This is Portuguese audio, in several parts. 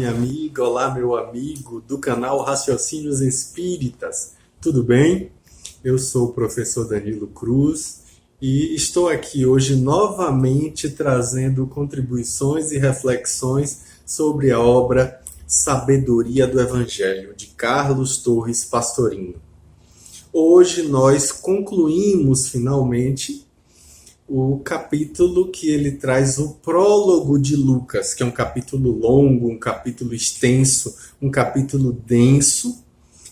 minha amiga, olá, meu amigo do canal Raciocínios Espíritas. Tudo bem? Eu sou o professor Danilo Cruz e estou aqui hoje novamente trazendo contribuições e reflexões sobre a obra Sabedoria do Evangelho, de Carlos Torres Pastorino. Hoje nós concluímos finalmente o capítulo que ele traz o prólogo de Lucas, que é um capítulo longo, um capítulo extenso, um capítulo denso,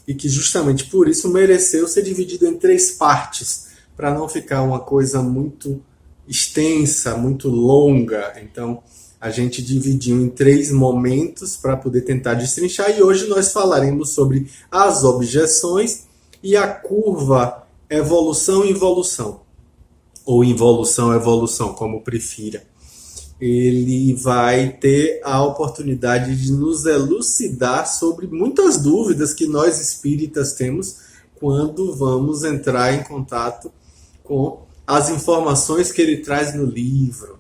e que justamente por isso mereceu ser dividido em 3 partes, para não ficar uma coisa muito extensa, muito longa. Então, a gente dividiu em 3 momentos para poder tentar destrinchar, e hoje nós falaremos sobre as objeções e a curva evolução-involução. Ou involução-evolução, como prefira. Ele vai ter a oportunidade de nos elucidar sobre muitas dúvidas que nós espíritas temos quando vamos entrar em contato com as informações que ele traz no livro.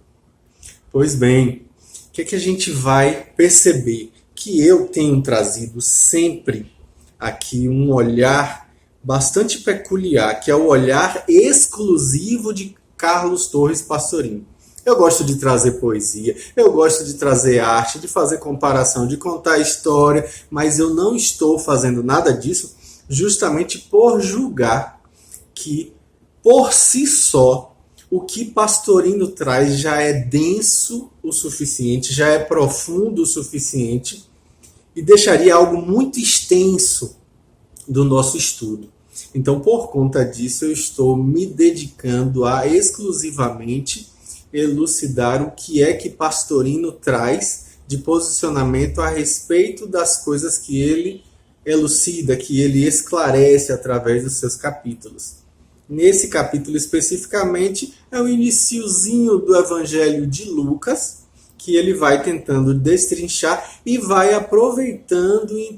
Pois bem, o que a gente vai perceber? Que eu tenho trazido sempre aqui um olhar bastante peculiar, que é o olhar exclusivo de Carlos Torres Pastorino. Eu gosto de trazer poesia, eu gosto de trazer arte, de fazer comparação, de contar história, mas eu não estou fazendo nada disso justamente por julgar que, por si só, o que Pastorino traz já é denso o suficiente, já é profundo o suficiente e deixaria algo muito extenso do nosso estudo. Então, por conta disso, eu estou me dedicando a exclusivamente elucidar o que é que Pastorino traz de posicionamento a respeito das coisas que ele elucida, que ele esclarece através dos seus capítulos. Nesse capítulo especificamente, é o iniciozinho do Evangelho de Lucas, que ele vai tentando destrinchar e vai aproveitando e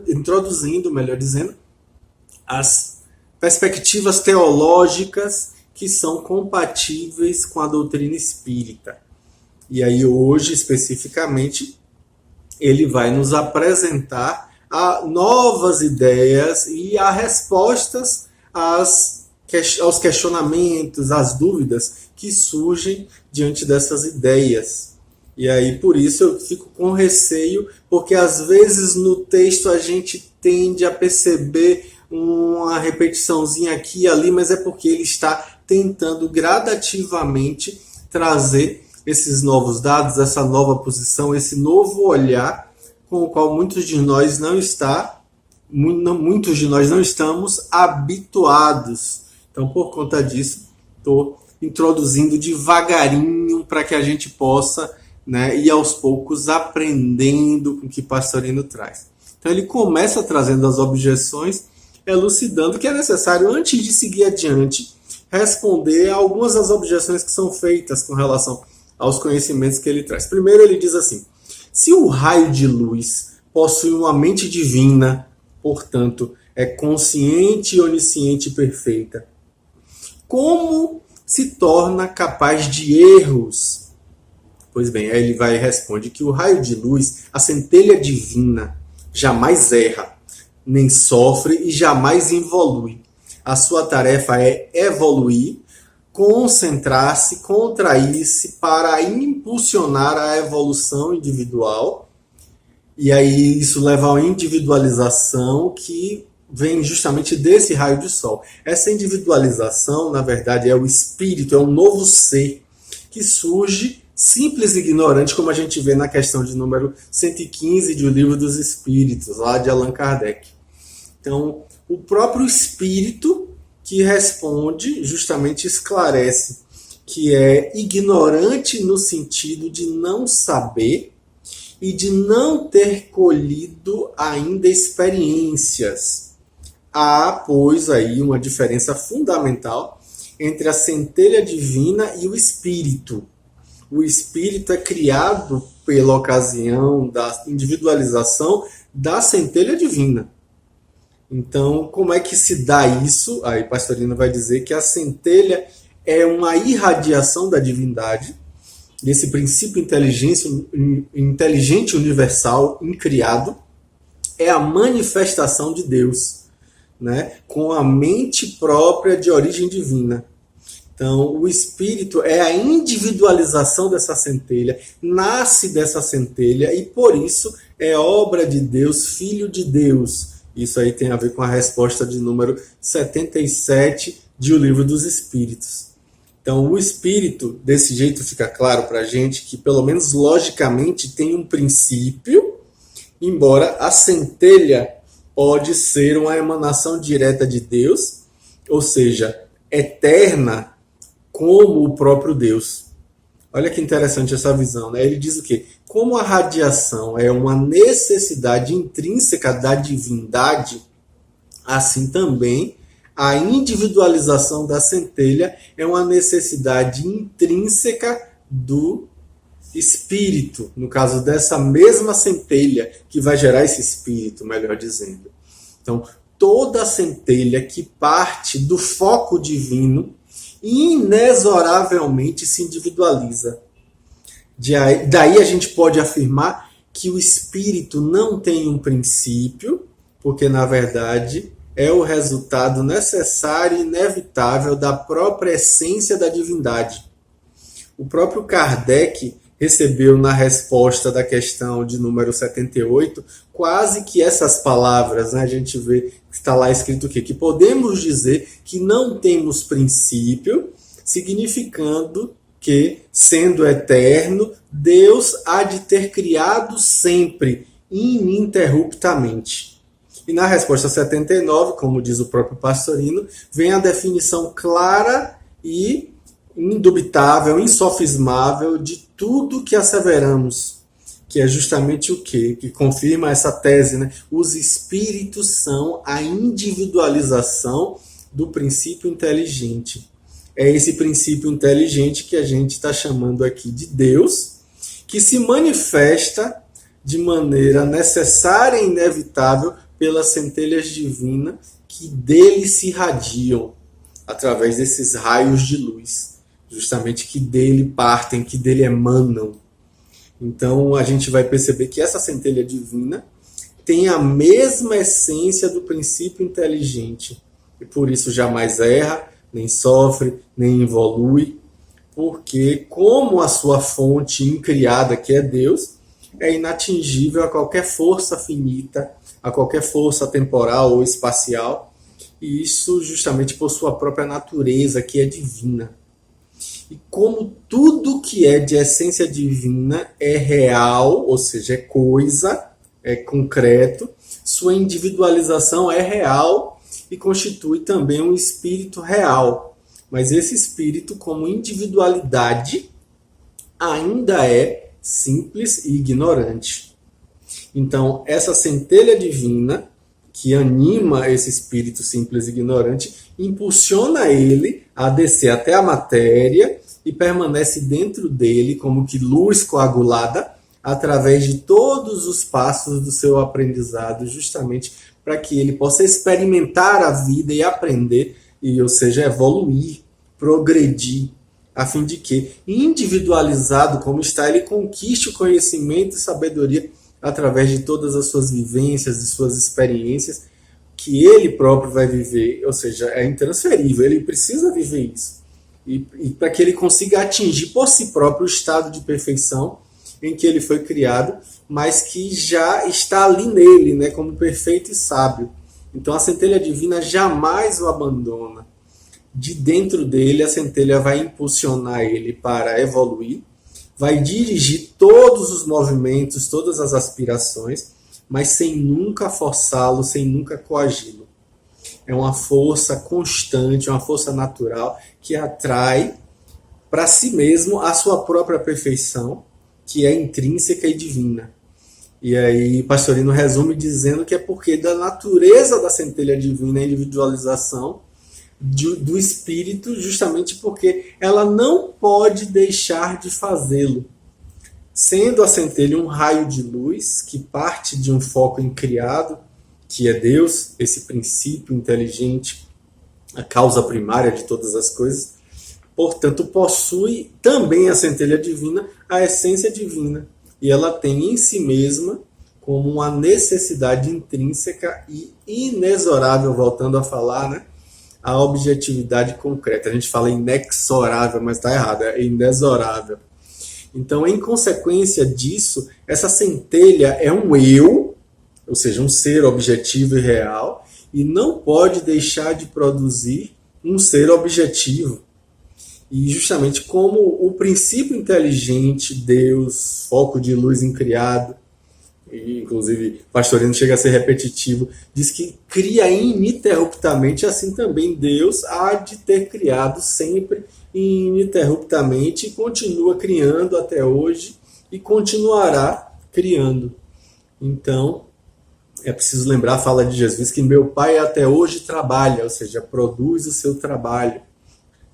introduzindo, melhor dizendo, as perspectivas teológicas que são compatíveis com a doutrina espírita. E aí hoje, especificamente, ele vai nos apresentar novas ideias e a respostas aos questionamentos, às dúvidas que surgem diante dessas ideias. E aí, por isso, eu fico com receio, porque às vezes no texto a gente tende a perceber uma repetiçãozinha aqui e ali, mas é porque ele está tentando gradativamente trazer esses novos dados, essa nova posição, esse novo olhar com o qual muitos de nós não estamos habituados. Então, por conta disso, estou introduzindo devagarinho para que a gente possa, ir aos poucos aprendendo com o que Pastorino traz. Então, ele começa trazendo as objeções, elucidando que é necessário, antes de seguir adiante, responder a algumas das objeções que são feitas com relação aos conhecimentos que ele traz. Primeiro, ele diz assim: se o raio de luz possui uma mente divina, portanto, é consciente, onisciente e perfeita, como se torna capaz de erros? Pois bem, aí ele vai e responde que o raio de luz, a centelha divina, jamais erra, nem sofre e jamais involui. A sua tarefa é evoluir, concentrar-se, contrair-se para impulsionar a evolução individual. E aí isso leva à individualização, que vem justamente desse raio de sol. Essa individualização, na verdade, é o espírito, é um novo ser que surge simples e ignorante, como a gente vê na questão de número 115 do Livro dos Espíritos, lá de Allan Kardec. Então, o próprio espírito que responde, justamente esclarece que é ignorante no sentido de não saber e de não ter colhido ainda experiências. Há, pois, aí uma diferença fundamental entre a centelha divina e o espírito. O espírito é criado pela ocasião da individualização da centelha divina. Então, como é que se dá isso? Aí Pastorino vai dizer que a centelha é uma irradiação da divindade desse princípio inteligente universal, incriado, é a manifestação de Deus, né? Com a mente própria de origem divina. Então, o Espírito é a individualização dessa centelha, nasce dessa centelha e, por isso, é obra de Deus, filho de Deus. Isso aí tem a ver com a resposta de número 77 de O Livro dos Espíritos. Então, o Espírito, desse jeito fica claro para a gente que, pelo menos logicamente, tem um princípio, embora a centelha pode ser uma emanação direta de Deus, ou seja, eterna, como o próprio Deus. Olha que interessante essa visão, né? Ele diz o quê? Como a radiação é uma necessidade intrínseca da divindade, assim também a individualização da centelha é uma necessidade intrínseca do espírito, no caso dessa mesma centelha que vai gerar esse espírito, melhor dizendo. Então, toda centelha que parte do foco divino inexoravelmente se individualiza. Daí a gente pode afirmar que o espírito não tem um princípio, porque na verdade é o resultado necessário e inevitável da própria essência da divindade. O próprio Kardec recebeu na resposta da questão de número 78 quase que essas palavras, né? A gente vê que está lá escrito o quê? Que podemos dizer que não temos princípio, significando que, sendo eterno, Deus há de ter criado sempre, ininterruptamente. E na resposta 79, como diz o próprio Pastorino, vem a definição clara e indubitável, insofismável de tudo que asseveramos, que é justamente o quê? Que confirma essa tese, né? Os espíritos são a individualização do princípio inteligente. É esse princípio inteligente que a gente está chamando aqui de Deus, que se manifesta de maneira necessária e inevitável pelas centelhas divinas que dele se irradiam através desses raios de luz, justamente que dele partem, que dele emanam. Então a gente vai perceber que essa centelha divina tem a mesma essência do princípio inteligente e por isso jamais erra, nem sofre, nem evolui, porque como a sua fonte incriada, que é Deus, é inatingível a qualquer força finita, a qualquer força temporal ou espacial, e isso justamente por sua própria natureza, que é divina. E como tudo que é de essência divina é real, ou seja, é coisa, é concreto, sua individualização é real e constitui também um espírito real. Mas esse espírito, como individualidade, ainda é simples e ignorante. Então, essa centelha divina que anima esse espírito simples e ignorante, impulsiona ele a descer até a matéria e permanece dentro dele como que luz coagulada através de todos os passos do seu aprendizado, justamente para que ele possa experimentar a vida e aprender, e, ou seja, evoluir, progredir, a fim de que, individualizado como está, ele conquiste o conhecimento e sabedoria através de todas as suas vivências e suas experiências que ele próprio vai viver, ou seja, é intransferível, ele precisa viver isso. E para que ele consiga atingir por si próprio o estado de perfeição em que ele foi criado, mas que já está ali nele, né, como perfeito e sábio. Então a centelha divina jamais o abandona. De dentro dele, a centelha vai impulsionar ele para evoluir, vai dirigir todos os movimentos, todas as aspirações, mas sem nunca forçá-lo, sem nunca coagi-lo. É uma força constante, uma força natural que atrai para si mesmo a sua própria perfeição, que é intrínseca e divina. E aí Pastorino resume dizendo que é porque da natureza da centelha divina, a individualização do espírito, justamente porque ela não pode deixar de fazê-lo. Sendo a centelha um raio de luz que parte de um foco incriado, que é Deus, esse princípio inteligente, a causa primária de todas as coisas, portanto, possui também a centelha divina, a essência divina. E ela tem em si mesma como uma necessidade intrínseca e inexorável, voltando a falar, né? A objetividade concreta. A gente fala inexorável, mas está errado, é inexorável. Então, em consequência disso, essa centelha é um eu, ou seja, um ser objetivo e real, e não pode deixar de produzir um ser objetivo. E justamente como o princípio inteligente, Deus, foco de luz incriado, e inclusive Pastorino chega a ser repetitivo, diz que cria ininterruptamente, assim também Deus há de ter criado sempre ininterruptamente e continua criando até hoje e continuará criando. Então, é preciso lembrar a fala de Jesus que meu Pai até hoje trabalha, ou seja, produz o seu trabalho.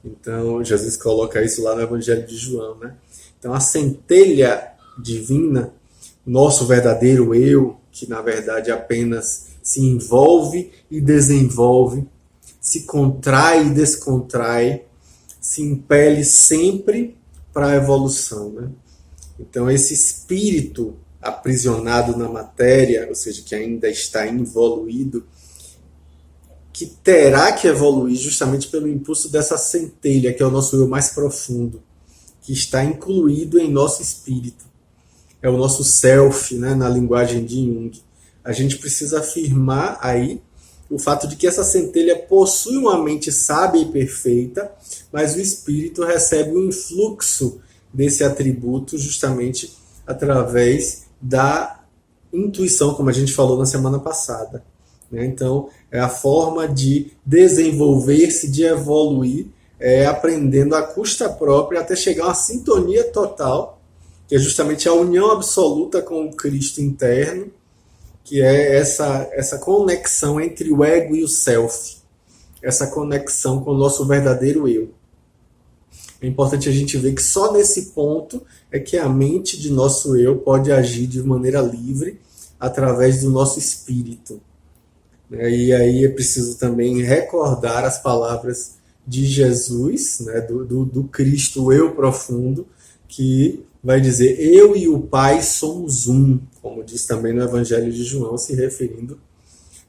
Então, Jesus coloca isso lá no Evangelho de João, né? Então, a centelha divina, nosso verdadeiro eu, que na verdade apenas se envolve e desenvolve, se contrai e descontrai, se impele sempre para a evolução, né? Então, esse espírito aprisionado na matéria, ou seja, que ainda está involuído, que terá que evoluir justamente pelo impulso dessa centelha, que é o nosso eu mais profundo, que está incluído em nosso espírito. É o nosso self, né, na linguagem de Jung. A gente precisa afirmar aí o fato de que essa centelha possui uma mente sábia e perfeita, mas o espírito recebe um influxo desse atributo justamente através da intuição, como a gente falou na semana passada. Então, é a forma de desenvolver-se, de evoluir, aprendendo à custa própria até chegar a uma sintonia total, que é justamente a união absoluta com o Cristo interno, que é essa conexão entre o ego e o self, essa conexão com o nosso verdadeiro eu. É importante a gente ver que só nesse ponto é que a mente de nosso eu pode agir de maneira livre através do nosso espírito. E aí é preciso também recordar as palavras de Jesus, né, do Cristo eu profundo, que vai dizer, eu e o Pai somos um, como diz também no Evangelho de João, se referindo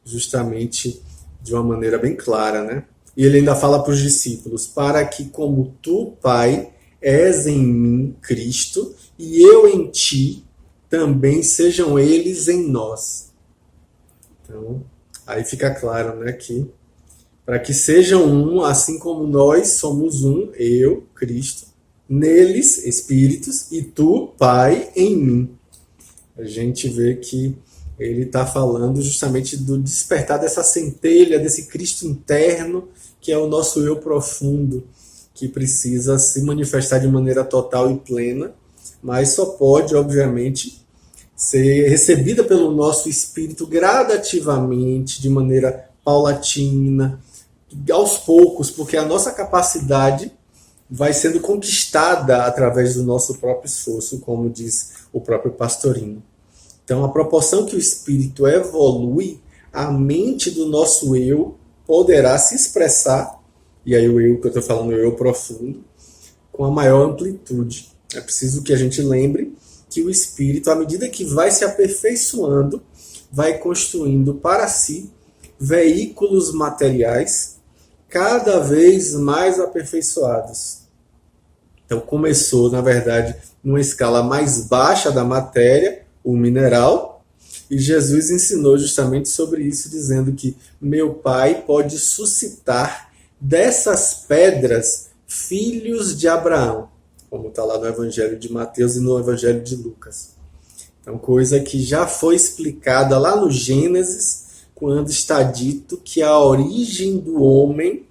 justamente de uma maneira bem clara, né? E ele ainda fala para os discípulos, para que como tu, Pai, és em mim, Cristo, e eu em ti, também sejam eles em nós. Então, aí fica claro, né, que para que sejam um, assim como nós somos um, eu, Cristo, neles, espíritos, e tu, Pai, em mim. A gente vê que ele está falando justamente do despertar dessa centelha, desse Cristo interno, que é o nosso eu profundo, que precisa se manifestar de maneira total e plena, mas só pode, obviamente, ser recebida pelo nosso espírito gradativamente, de maneira paulatina, aos poucos, porque a nossa capacidade vai sendo conquistada através do nosso próprio esforço, como diz o próprio Pastorino. Então, a proporção que o espírito evolui, a mente do nosso eu poderá se expressar, e aí o eu que eu estou falando, o eu profundo, com a maior amplitude. É preciso que a gente lembre que o espírito, à medida que vai se aperfeiçoando, vai construindo para si veículos materiais cada vez mais aperfeiçoados. Então começou, na verdade, numa escala mais baixa da matéria, o mineral, e Jesus ensinou justamente sobre isso, dizendo que meu Pai pode suscitar dessas pedras filhos de Abraão, como está lá no Evangelho de Mateus e no Evangelho de Lucas. Então, coisa que já foi explicada lá no Gênesis, quando está dito que a origem do homem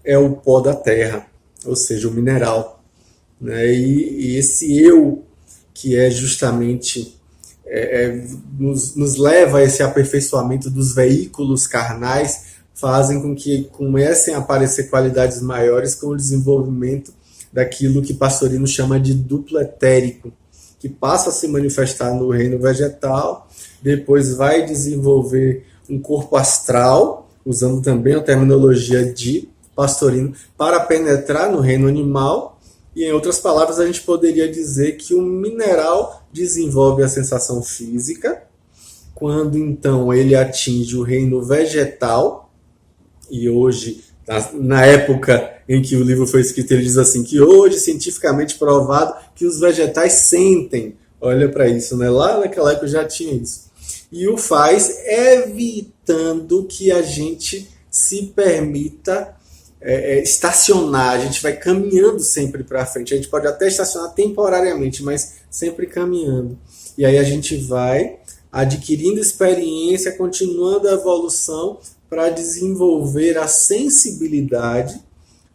é o pó da terra, ou seja, o mineral. E esse eu, que é justamente nos leva a esse aperfeiçoamento dos veículos carnais, fazem com que comecem a aparecer qualidades maiores com o desenvolvimento daquilo que Pastorino chama de duplo etérico, que passa a se manifestar no reino vegetal, depois vai desenvolver um corpo astral, usando também a terminologia de Pastorino para penetrar no reino animal. E, em outras palavras, a gente poderia dizer que o mineral desenvolve a sensação física, quando então ele atinge o reino vegetal, e hoje, na época em que o livro foi escrito, ele diz assim, que hoje, cientificamente provado, que os vegetais sentem. Olha para isso, né? Lá naquela época já tinha isso. E o faz evitando que a gente se permita estacionar. A gente vai caminhando sempre para frente. A gente pode até estacionar temporariamente, mas sempre caminhando. E aí a gente vai adquirindo experiência, continuando a evolução para desenvolver a sensibilidade,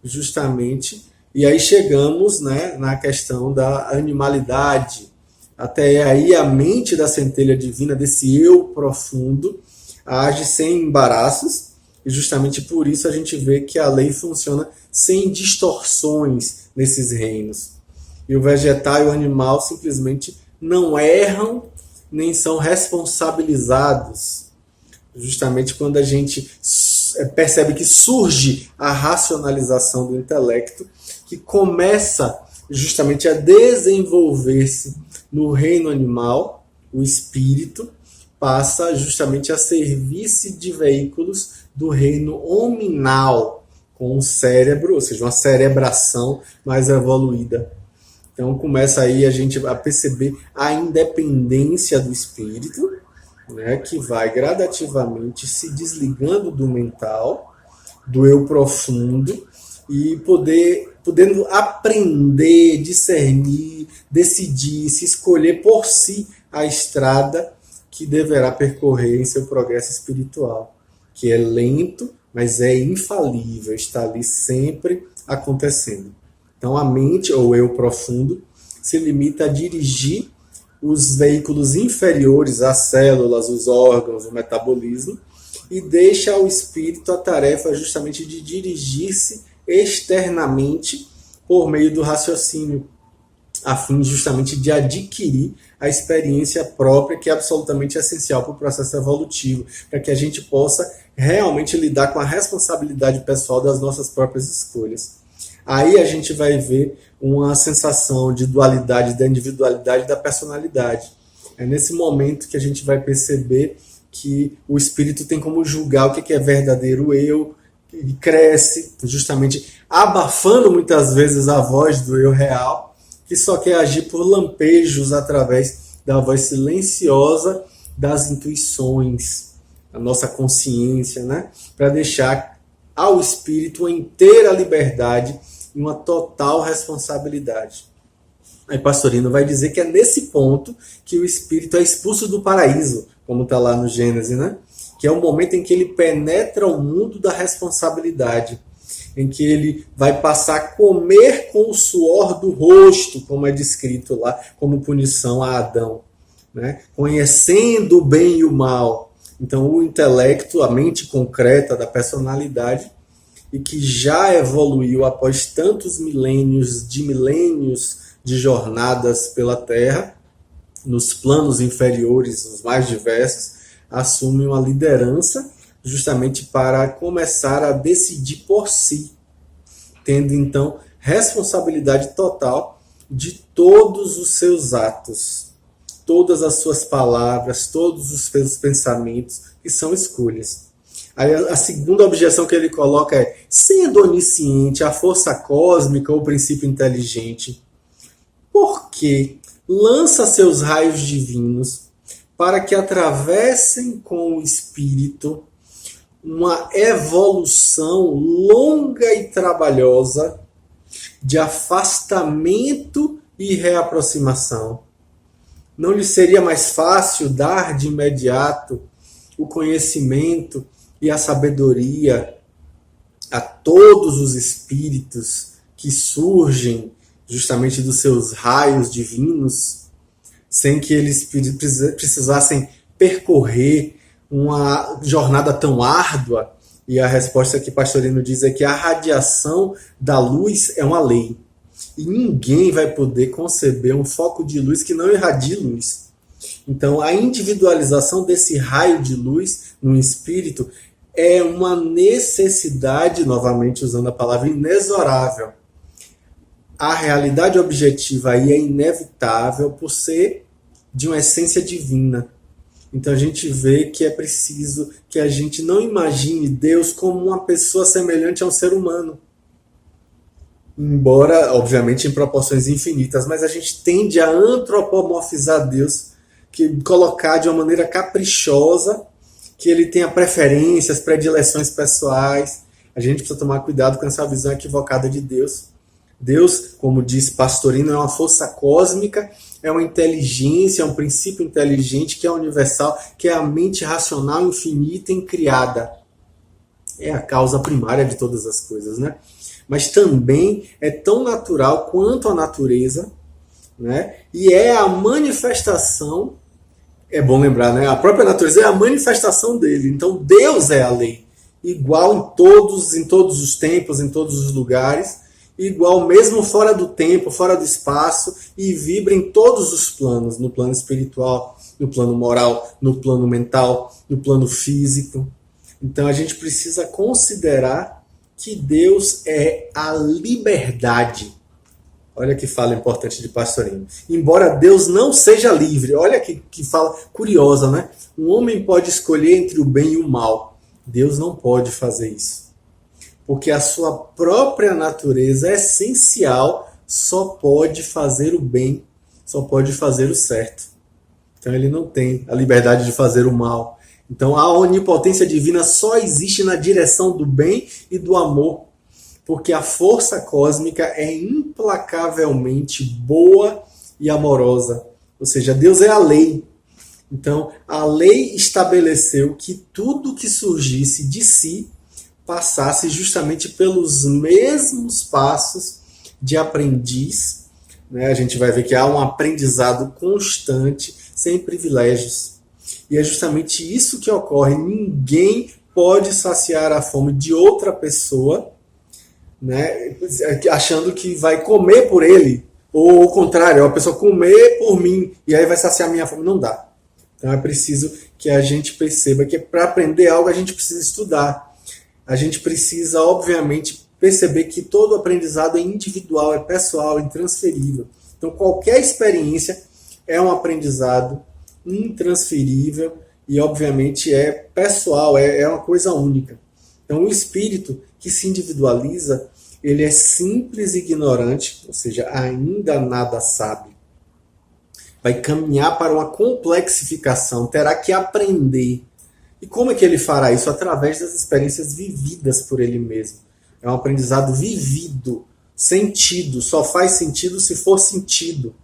justamente. E aí chegamos, né, na questão da animalidade. Até aí a mente da centelha divina, desse eu profundo, age sem embaraços, e justamente por isso a gente vê que a lei funciona sem distorções nesses reinos. E o vegetal e o animal simplesmente não erram, nem são responsabilizados. Justamente quando a gente percebe que surge a racionalização do intelecto, que começa justamente a desenvolver-se no reino animal, o espírito passa justamente a servir-se de veículos do reino hominal, com um cérebro, ou seja, uma cerebração mais evoluída. Então começa aí a gente a perceber a independência do espírito, né, que vai gradativamente se desligando do mental, do eu profundo, e podendo aprender, discernir, decidir, se escolher por si a estrada que deverá percorrer em seu progresso espiritual, que é lento, mas é infalível, está ali sempre acontecendo. Então a mente, ou eu profundo, se limita a dirigir os veículos inferiores, as células, os órgãos, o metabolismo, e deixa ao espírito a tarefa justamente de dirigir-se externamente por meio do raciocínio, a fim justamente de adquirir a experiência própria, que é absolutamente essencial para o processo evolutivo, para que a gente possa realmente lidar com a responsabilidade pessoal das nossas próprias escolhas. Aí a gente vai ver uma sensação de dualidade da individualidade e da personalidade. É nesse momento que a gente vai perceber que o espírito tem como julgar o que é verdadeiro eu, e cresce justamente abafando muitas vezes a voz do eu real, que só quer agir por lampejos através da voz silenciosa das intuições, da nossa consciência, né? Para deixar ao espírito uma inteira liberdade e uma total responsabilidade. Aí Pastorino vai dizer que é nesse ponto que o espírito é expulso do paraíso, como está lá no Gênesis, né? Que é o momento em que ele penetra o mundo da responsabilidade, em que ele vai passar a comer com o suor do rosto, como é descrito lá, como punição a Adão, né? Conhecendo o bem e o mal. Então o intelecto, a mente concreta da personalidade, e que já evoluiu após tantos milênios de jornadas pela Terra, nos planos inferiores, os mais diversos, assume uma liderança justamente para começar a decidir por si, tendo então responsabilidade total de todos os seus atos, todas as suas palavras, todos os seus pensamentos, que são escolhas. Aí a segunda objeção que ele coloca é: sendo onisciente, a força cósmica ou o princípio inteligente, por que lança seus raios divinos para que atravessem com o espírito uma evolução longa e trabalhosa de afastamento e reaproximação? Não lhe seria mais fácil dar de imediato o conhecimento e a sabedoria a todos os espíritos que surgem justamente dos seus raios divinos, sem que eles precisassem percorrer uma jornada tão árdua? E a resposta que Pastorino diz é que a radiação da luz é uma lei. E ninguém vai poder conceber um foco de luz que não irradie luz. Então, a individualização desse raio de luz no espírito é uma necessidade, novamente usando a palavra inexorável. A realidade objetiva aí é inevitável por ser de uma essência divina. Então a gente vê que é preciso que a gente não imagine Deus como uma pessoa semelhante a um ser humano. Embora, obviamente, em proporções infinitas, mas a gente tende a antropomorfizar Deus, que colocar de uma maneira caprichosa, que ele tenha preferências, predileções pessoais. A gente precisa tomar cuidado com essa visão equivocada de Deus. Deus, como diz Pastorino, é uma força cósmica, é uma inteligência, é um princípio inteligente que é universal, que é a mente racional infinita e incriada. É a causa primária de todas as coisas, né? Mas também é tão natural quanto a natureza, né? E é a manifestação, é bom lembrar, né? A própria natureza é a manifestação dele. Então Deus é a lei, igual em todos os tempos, em todos os lugares, igual mesmo fora do tempo, fora do espaço, e vibra em todos os planos, no plano espiritual, no plano moral, no plano mental, no plano físico. Então a gente precisa considerar que Deus é a liberdade. Olha que fala importante de Pastorino. Embora Deus não seja livre, olha que fala curiosa, né? Um homem pode escolher entre o bem e o mal. Deus não pode fazer isso. Porque a sua própria natureza essencial só pode fazer o bem, só pode fazer o certo. Então ele não tem a liberdade de fazer o mal. Então a onipotência divina só existe na direção do bem e do amor, porque a força cósmica é implacavelmente boa e amorosa. Ou seja, Deus é a lei. Então a lei estabeleceu que tudo que surgisse de si passasse justamente pelos mesmos passos de aprendiz. Né? A gente vai ver que há um aprendizado constante, sem privilégios. E é justamente isso que ocorre. Ninguém pode saciar a fome de outra pessoa, né, achando que vai comer por ele, ou o contrário, a pessoa comer por mim, e aí vai saciar a minha fome. Não dá. Então é preciso que a gente perceba que para aprender algo a gente precisa estudar. A gente precisa, obviamente, perceber que todo aprendizado é individual, é pessoal, é intransferível. Então qualquer experiência é um aprendizado intransferível e, obviamente, é pessoal, é uma coisa única. Então, o espírito que se individualiza, ele é simples e ignorante, ou seja, ainda nada sabe. Vai caminhar para uma complexificação, terá que aprender. E como é que ele fará isso? Através das experiências vividas por ele mesmo. É um aprendizado vivido, sentido, só faz sentido se for sentido.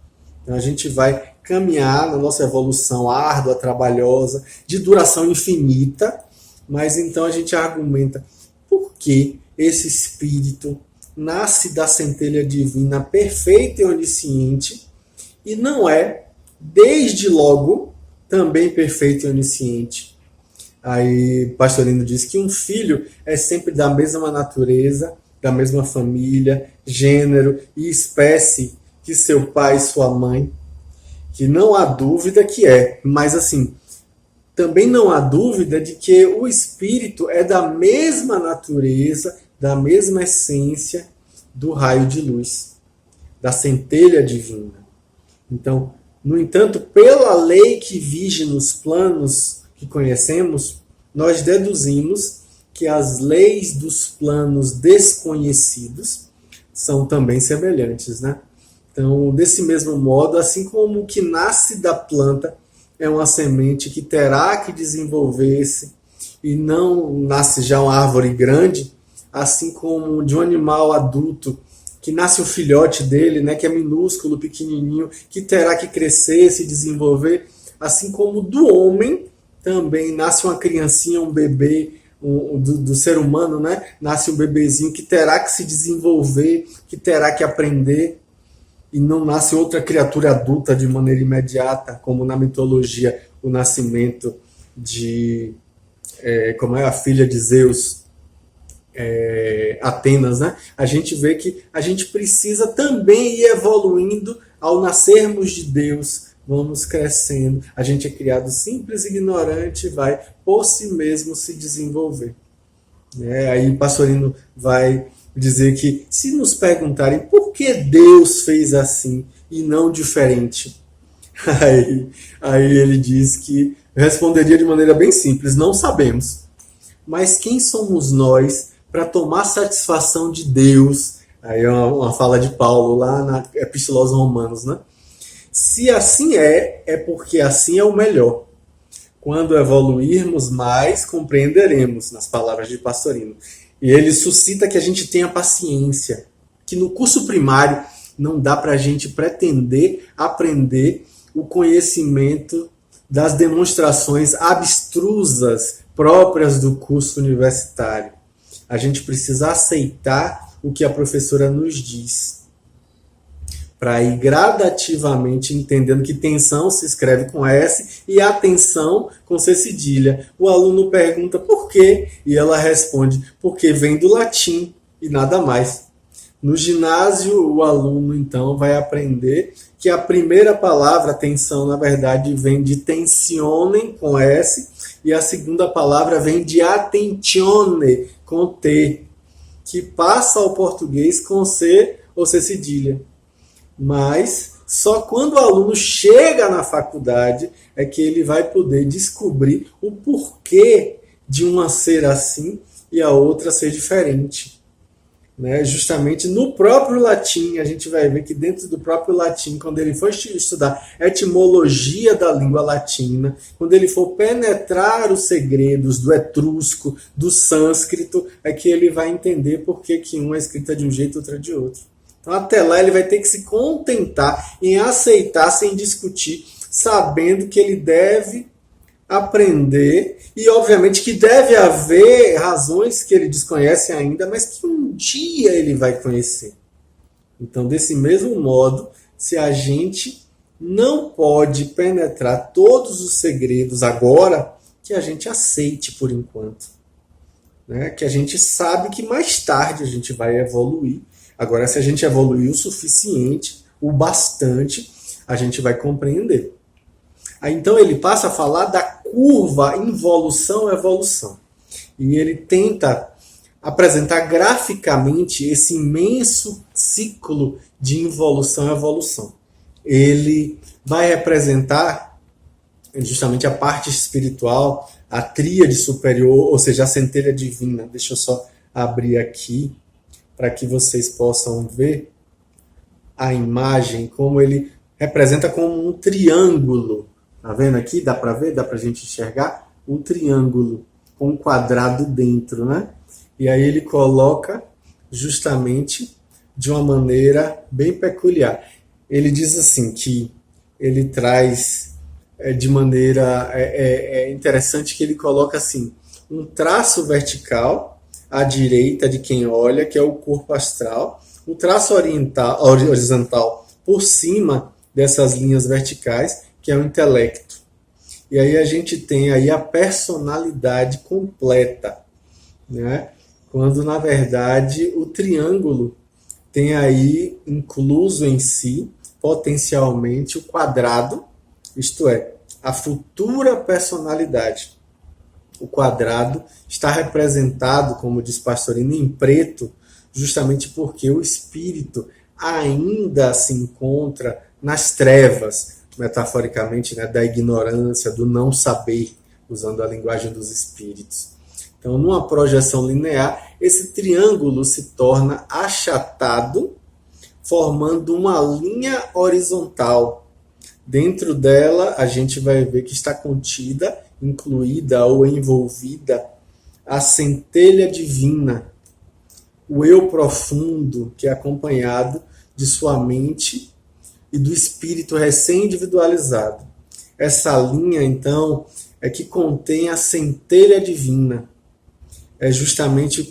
Então, a gente vai caminhar na nossa evolução árdua, trabalhosa, de duração infinita, mas então a gente argumenta por que esse espírito nasce da centelha divina perfeita e onisciente e não é, desde logo, também perfeito e onisciente. Aí Pastorino diz que um filho é sempre da mesma natureza, da mesma família, gênero e espécie que seu pai e sua mãe, que não há dúvida que é, mas assim, também não há dúvida de que o espírito é da mesma natureza, da mesma essência do raio de luz, da centelha divina. Então, no entanto, pela lei que vige nos planos que conhecemos, nós deduzimos que as leis dos planos desconhecidos são também semelhantes, né? Então, desse mesmo modo, assim como o que nasce da planta é uma semente que terá que desenvolver-se e não nasce já uma árvore grande, assim como de um animal adulto que nasce o filhote dele, né, que é minúsculo, pequenininho, que terá que crescer, se desenvolver, assim como do homem também nasce uma criancinha, um bebê, do ser humano, né, nasce um bebezinho que terá que se desenvolver, que terá que aprender, e não nasce outra criatura adulta de maneira imediata, como na mitologia o nascimento de como é a filha de Zeus, Atenas, né? A gente vê que a gente precisa também ir evoluindo ao nascermos de Deus, vamos crescendo. A gente é criado simples e ignorante, vai por si mesmo se desenvolver. Aí o Pastorino vai dizer que se nos perguntarem por que Deus fez assim e não diferente, aí ele diz que responderia de maneira bem simples: não sabemos. Mas quem somos nós para tomar satisfação de Deus? Aí é uma fala de Paulo lá na Epístola aos Romanos, né? Se assim é porque assim é o melhor. Quando evoluirmos mais, compreenderemos, nas palavras de Pastorino. E ele suscita que a gente tenha paciência, que no curso primário não dá para a gente pretender aprender o conhecimento das demonstrações abstrusas próprias do curso universitário. A gente precisa aceitar o que a professora nos diz, para ir gradativamente entendendo que tensão se escreve com S e atenção com C cedilha. O aluno pergunta por quê e ela responde porque vem do latim e nada mais. No ginásio, o aluno então vai aprender que a primeira palavra, tensão, na verdade, vem de tensione com S e a segunda palavra vem de attentione com T, que passa ao português com C ou C cedilha. Mas só quando o aluno chega na faculdade é que ele vai poder descobrir o porquê de uma ser assim e a outra ser diferente. Justamente no próprio latim, a gente vai ver que dentro do próprio latim, quando ele for estudar etimologia da língua latina, quando ele for penetrar os segredos do etrusco, do sânscrito, é que ele vai entender por que uma é escrita de um jeito e outra de outro. Então, até lá, ele vai ter que se contentar em aceitar sem discutir, sabendo que ele deve aprender e, obviamente, que deve haver razões que ele desconhece ainda, mas que um dia ele vai conhecer. Então, desse mesmo modo, se a gente não pode penetrar todos os segredos agora, que a gente aceite por enquanto. Que a gente sabe que mais tarde a gente vai evoluir. Agora, se a gente evoluir o suficiente, o bastante, a gente vai compreender. Aí, então, ele passa a falar da curva involução-evolução. E ele tenta apresentar graficamente esse imenso ciclo de involução-evolução. Ele vai representar justamente a parte espiritual, a tríade superior, ou seja, a centelha divina. Deixa eu só abrir aqui para que vocês possam ver a imagem, como ele representa como um triângulo. Tá vendo aqui? Dá para ver? Dá para a gente enxergar? Um triângulo com um quadrado dentro, né? E aí ele coloca justamente de uma maneira bem peculiar. Ele diz assim que ele traz de maneira interessante que ele coloca assim um traço vertical à direita de quem olha, que é o corpo astral, o traço horizontal por cima dessas linhas verticais, que é o intelecto. E aí a gente tem aí a personalidade completa, quando na verdade o triângulo tem aí incluso em si potencialmente o quadrado, isto é, a futura personalidade. O quadrado está representado, como diz Pastorino, em preto, justamente porque o espírito ainda se encontra nas trevas, metaforicamente, da ignorância, do não saber, usando a linguagem dos espíritos. Então, numa projeção linear, esse triângulo se torna achatado, formando uma linha horizontal. Dentro dela, a gente vai ver que está contida, incluída ou envolvida, a centelha divina, o eu profundo, que é acompanhado de sua mente e do espírito recém-individualizado. Essa linha, então, é que contém a centelha divina. É justamente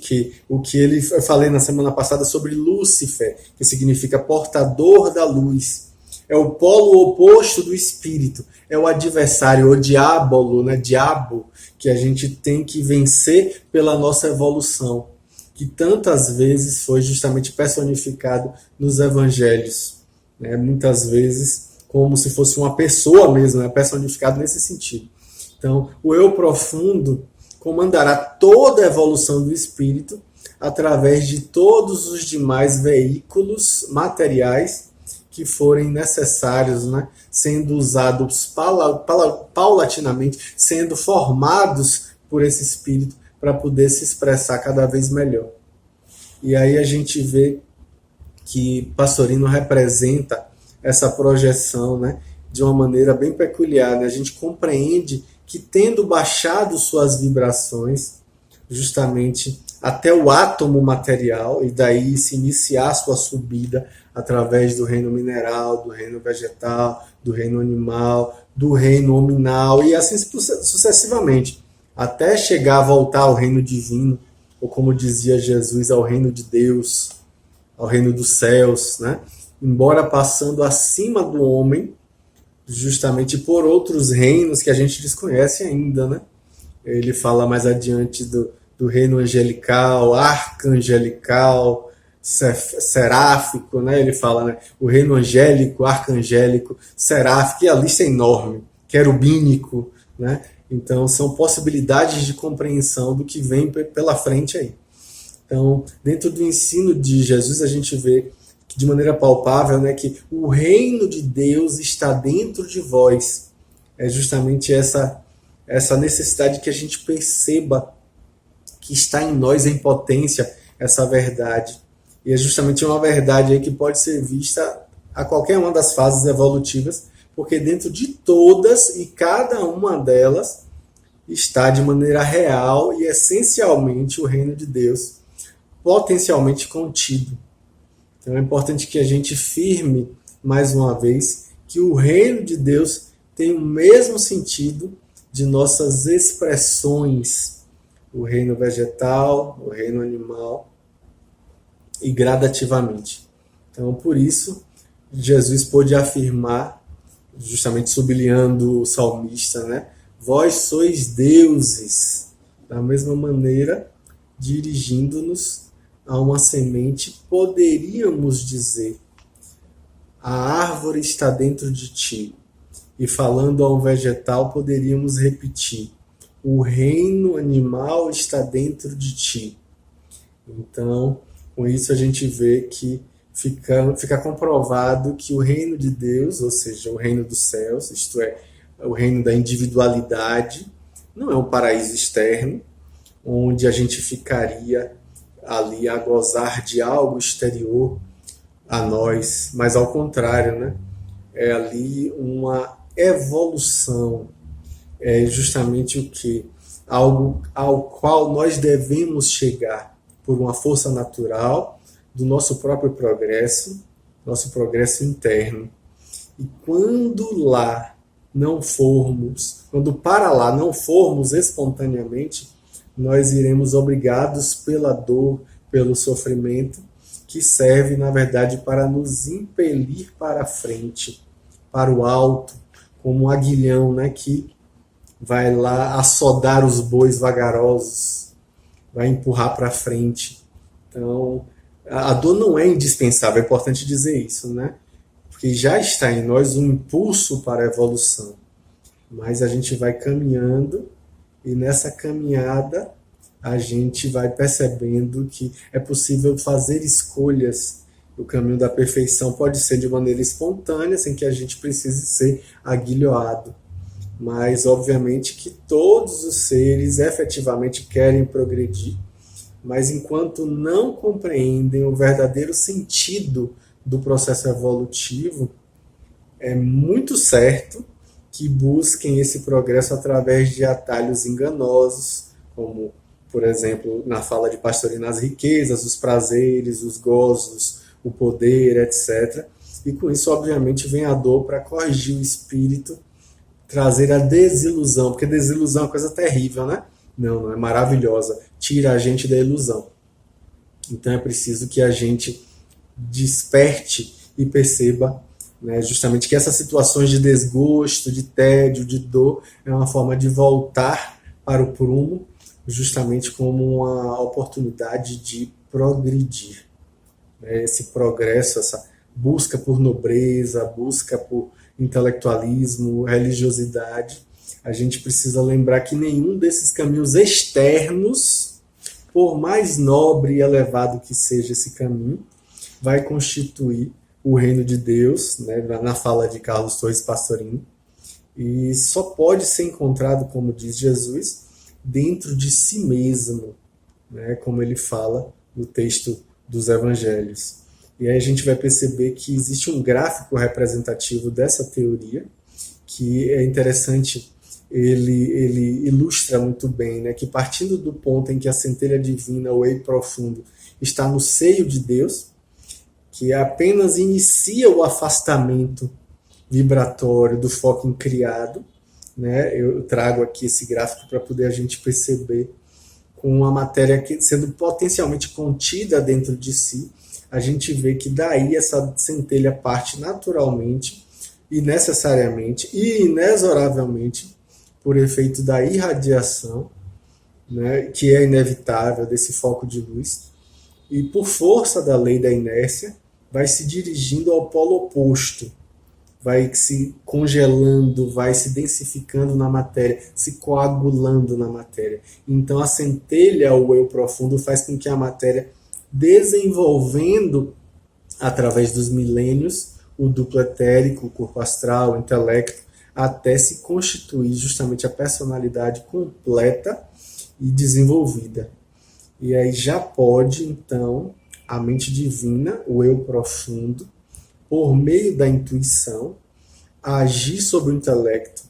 o que eu falei na semana passada sobre Lúcifer, que significa portador da luz. É o polo oposto do espírito, é o adversário, o diabolo, diabo, que a gente tem que vencer pela nossa evolução, que tantas vezes foi justamente personificado nos evangelhos. Muitas vezes como se fosse uma pessoa mesmo, né? Personificado nesse sentido. Então, o eu profundo comandará toda a evolução do espírito através de todos os demais veículos materiais que forem necessários, né? Sendo usados paulatinamente, sendo formados por esse espírito para poder se expressar cada vez melhor. E aí a gente vê que Pastorino representa essa projeção, né, de uma maneira bem peculiar. Né? A gente compreende que, tendo baixado suas vibrações, justamente até o átomo material, e daí se iniciar sua subida através do reino mineral, do reino vegetal, do reino animal, do reino hominal, e assim sucessivamente, até chegar a voltar ao reino divino, ou como dizia Jesus, ao reino de Deus, ao reino dos céus, né? Embora passando acima do homem, justamente por outros reinos que a gente desconhece ainda, né? Ele fala mais adiante do reino angelical, arcangelical, seráfico, né? Ele fala, né? O reino angélico, arcangélico, seráfico, e a lista é enorme, querubínico, né? Então, são possibilidades de compreensão do que vem pela frente aí. Então, dentro do ensino de Jesus, a gente vê que, de maneira palpável, né, que o reino de Deus está dentro de vós. É justamente essa necessidade que a gente perceba que está em nós em potência essa verdade. E é justamente uma verdade aí que pode ser vista a qualquer uma das fases evolutivas, porque dentro de todas e cada uma delas está de maneira real e essencialmente o reino de Deus, potencialmente contido. Então é importante que a gente firme, mais uma vez, que o reino de Deus tem o mesmo sentido de nossas expressões, o reino vegetal, o reino animal, e gradativamente. Então, por isso, Jesus pôde afirmar, justamente sublinhando o salmista, né? Vós sois deuses, da mesma maneira, dirigindo-nos a uma semente, poderíamos dizer, a árvore está dentro de ti. E falando a um vegetal, poderíamos repetir, o reino animal está dentro de ti. Então, com isso a gente vê que fica comprovado que o reino de Deus, ou seja, o reino dos céus, isto é, o reino da individualidade, não é um paraíso externo, onde a gente ficaria ali a gozar de algo exterior a nós, mas ao contrário, né? É ali uma evolução, é justamente o que? Algo ao qual nós devemos chegar por uma força natural do nosso próprio progresso, nosso progresso interno. E quando lá não formos, quando para lá não formos espontaneamente, nós iremos obrigados pela dor, pelo sofrimento, que serve, na verdade, para nos impelir para a frente, para o alto, como um aguilhão, né, que vai lá assodar os bois vagarosos, vai empurrar para frente. Então, a dor não é indispensável, é importante dizer isso, né? Porque já está em nós um impulso para a evolução. Mas a gente vai caminhando e nessa caminhada a gente vai percebendo que é possível fazer escolhas. O caminho da perfeição pode ser de maneira espontânea, sem que a gente precise ser aguilhoado. Mas, obviamente, que todos os seres efetivamente querem progredir, mas enquanto não compreendem o verdadeiro sentido do processo evolutivo, é muito certo que busquem esse progresso através de atalhos enganosos, como, por exemplo, na fala de Pastorino, as riquezas, os prazeres, os gozos, o poder, etc. E com isso, obviamente, vem a dor para corrigir o espírito, trazer a desilusão, porque desilusão é uma coisa terrível, né? Não é maravilhosa. Tira a gente da ilusão. Então é preciso que a gente desperte e perceba, né, justamente que essas situações de desgosto, de tédio, de dor, é uma forma de voltar para o prumo, justamente como uma oportunidade de progredir. Esse progresso, essa busca por nobreza, busca por intelectualismo, religiosidade, a gente precisa lembrar que nenhum desses caminhos externos, por mais nobre e elevado que seja esse caminho, vai constituir o reino de Deus, né, na fala de Carlos Torres Pastorino, e só pode ser encontrado, como diz Jesus, dentro de si mesmo, né, como ele fala no texto dos evangelhos. E aí a gente vai perceber que existe um gráfico representativo dessa teoria, que é interessante, ele ilustra muito bem, né, que partindo do ponto em que a centelha divina, o eu profundo, está no seio de Deus, que apenas inicia o afastamento vibratório do foco incriado, né? Eu trago aqui esse gráfico para poder a gente perceber, com a matéria sendo potencialmente contida dentro de si, a gente vê que daí essa centelha parte naturalmente e necessariamente e inexoravelmente por efeito da irradiação, né, que é inevitável desse foco de luz, e por força da lei da inércia vai se dirigindo ao polo oposto, vai se congelando, vai se densificando na matéria, se coagulando na matéria. Então a centelha, o eu profundo, faz com que a matéria, desenvolvendo através dos milênios o duplo etérico, o corpo astral, o intelecto, até se constituir justamente a personalidade completa e desenvolvida. E aí já pode, então, a mente divina, o eu profundo, por meio da intuição, agir sobre o intelecto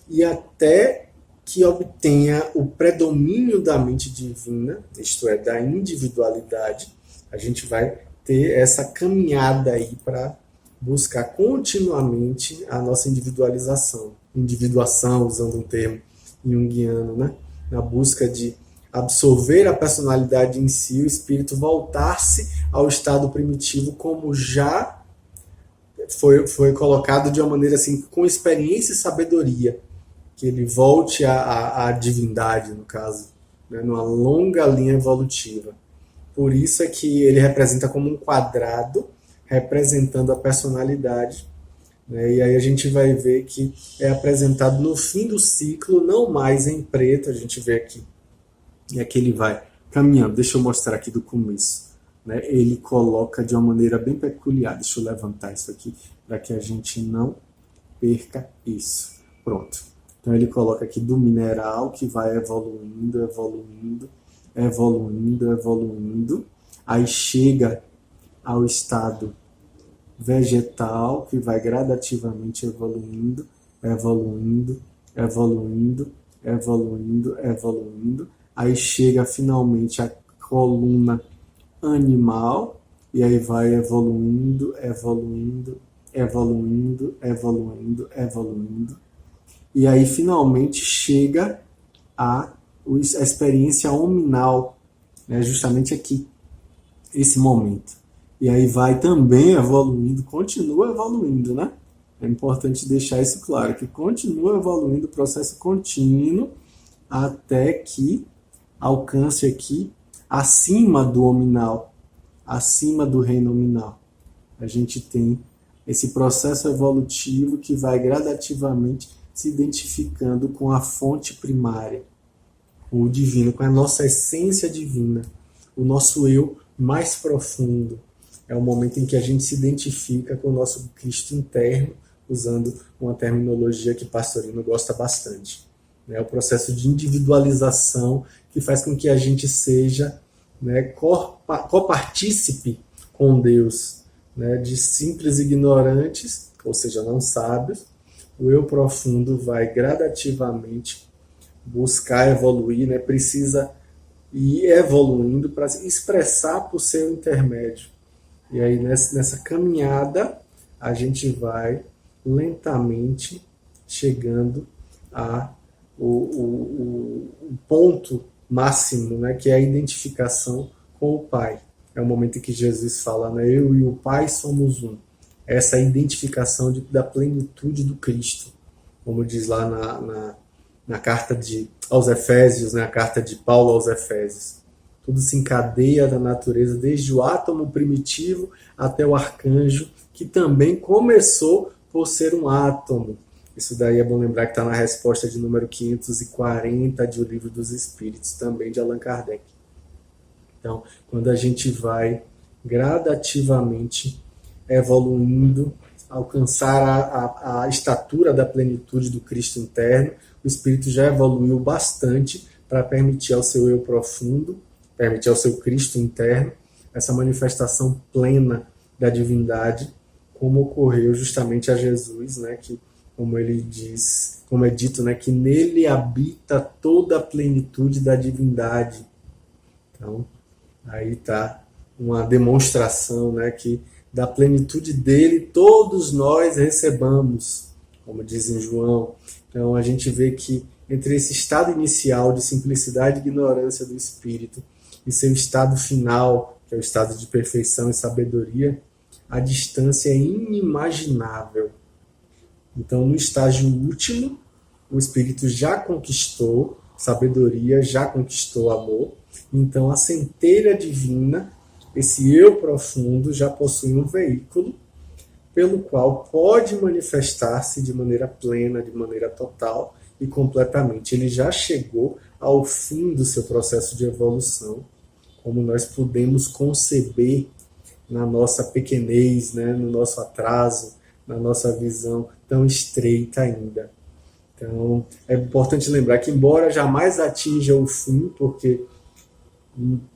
e até que obtenha o predomínio da mente divina, isto é, da individualidade, a gente vai ter essa caminhada aí para buscar continuamente a nossa individualização. Individuação, usando um termo junguiano, né? Na busca de absorver a personalidade em si, o espírito voltar-se ao estado primitivo como já foi colocado de uma maneira assim, com experiência e sabedoria, que ele volte à divindade, no caso, né, numa longa linha evolutiva. Por isso é que ele representa como um quadrado, representando a personalidade, né, e aí a gente vai ver que é apresentado no fim do ciclo, não mais em preto, a gente vê aqui, e aqui ele vai caminhando. Deixa eu mostrar aqui do começo. Né, ele coloca de uma maneira bem peculiar. Deixa eu levantar isso aqui para que a gente não perca isso. Pronto. Então ele coloca aqui do mineral que vai evoluindo, evoluindo, evoluindo, evoluindo. Aí chega ao estado vegetal que vai gradativamente evoluindo, evoluindo, evoluindo, evoluindo, evoluindo. Aí chega finalmente a coluna animal, e aí vai evoluindo, evoluindo, evoluindo, evoluindo, evoluindo, e aí finalmente chega a experiência hominal, né, justamente aqui, esse momento. E aí vai também evoluindo, continua evoluindo, né? É importante deixar isso claro, que continua evoluindo o processo contínuo até que alcance aqui acima do hominal, acima do reino nominal. A gente tem esse processo evolutivo que vai gradativamente se identificando com a fonte primária, com o divino, com a nossa essência divina, o nosso eu mais profundo. É o momento em que a gente se identifica com o nosso Cristo interno, usando uma terminologia que Pastorino gosta bastante. É o processo de individualização que faz com que a gente seja, né, copartícipe com Deus, né, de simples ignorantes, ou seja, não sábios. O eu profundo vai gradativamente buscar evoluir, né, precisa ir evoluindo para expressar por seu intermédio. E aí nessa caminhada a gente vai lentamente chegando a o ponto máximo, né, que é a identificação com o Pai. É o momento em que Jesus fala, né, eu e o Pai somos um. Essa identificação da plenitude do Cristo, como diz lá na carta aos Efésios, né, a carta de Paulo aos Efésios. Tudo se encadeia da natureza, desde o átomo primitivo até o arcanjo, que também começou por ser um átomo. Isso daí é bom lembrar que está na resposta de número 540 de O Livro dos Espíritos, também de Allan Kardec. Então, quando a gente vai gradativamente evoluindo, alcançar a estatura da plenitude do Cristo interno, o espírito já evoluiu bastante para permitir ao seu eu profundo, permitir ao seu Cristo interno, essa manifestação plena da divindade, como ocorreu justamente a Jesus, né, que, como ele diz, como é dito, né, que nele habita toda a plenitude da divindade. Então, aí está uma demonstração, né, que da plenitude dele todos nós recebamos, como diz em João. Então a gente vê que entre esse estado inicial de simplicidade e ignorância do espírito e seu estado final, que é o estado de perfeição e sabedoria, a distância é inimaginável. Então no estágio último, o espírito já conquistou sabedoria, já conquistou amor. Então a centelha divina, esse eu profundo, já possui um veículo pelo qual pode manifestar-se de maneira plena, de maneira total e completamente. Ele já chegou ao fim do seu processo de evolução, como nós podemos conceber na nossa pequenez, né, no nosso atraso, na nossa visão tão estreita ainda. Então, é importante lembrar que, embora jamais atinja o fim, porque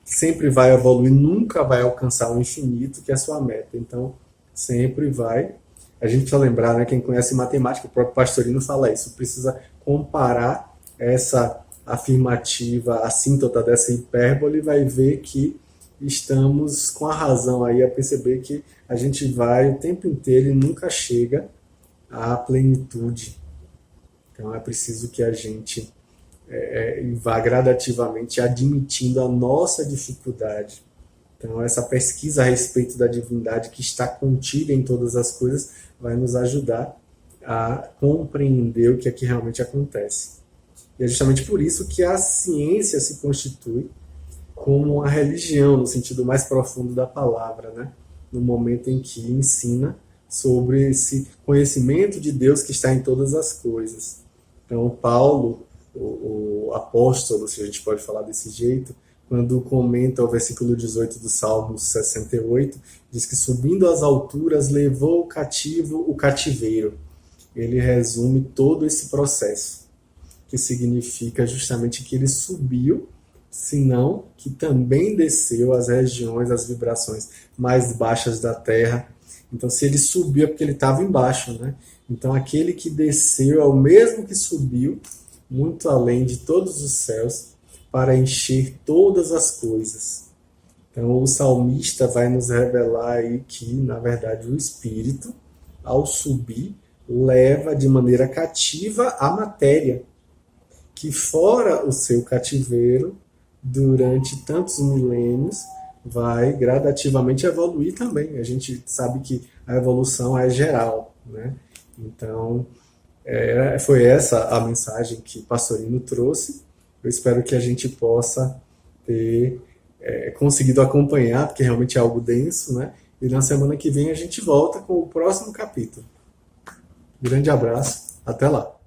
sempre vai evoluir, nunca vai alcançar o infinito, que é a sua meta. Então, sempre vai. A gente precisa lembrar, né, quem conhece matemática, o próprio Pastorino fala isso, precisa comparar essa afirmativa assíntota dessa hipérbole, vai ver que estamos com a razão aí a perceber que a gente vai o tempo inteiro e nunca chega à plenitude. Então é preciso que a gente vá gradativamente admitindo a nossa dificuldade. Então essa pesquisa a respeito da divindade que está contida em todas as coisas vai nos ajudar a compreender o que é que realmente acontece. E é justamente por isso que a ciência se constitui como uma religião, no sentido mais profundo da palavra, né? No momento em que ensina sobre esse conhecimento de Deus que está em todas as coisas. Então, Paulo, o apóstolo, se a gente pode falar desse jeito, quando comenta o versículo 18 do Salmo 68, diz que subindo às alturas levou o cativo o cativeiro. Ele resume todo esse processo, que significa justamente que ele subiu, senão que também desceu às regiões, às vibrações mais baixas da Terra. Então, se ele subiu é porque ele estava embaixo, né? Então, aquele que desceu é o mesmo que subiu, muito além de todos os céus, para encher todas as coisas. Então, o salmista vai nos revelar aí que, na verdade, o Espírito, ao subir, leva de maneira cativa a matéria, que fora o seu cativeiro, durante tantos milênios, vai gradativamente evoluir também. A gente sabe que a evolução é geral, né? Então, foi essa a mensagem que Pastorino trouxe. Eu espero que a gente possa ter conseguido acompanhar, porque realmente é algo denso, né? E na semana que vem a gente volta com o próximo capítulo. Grande abraço, até lá!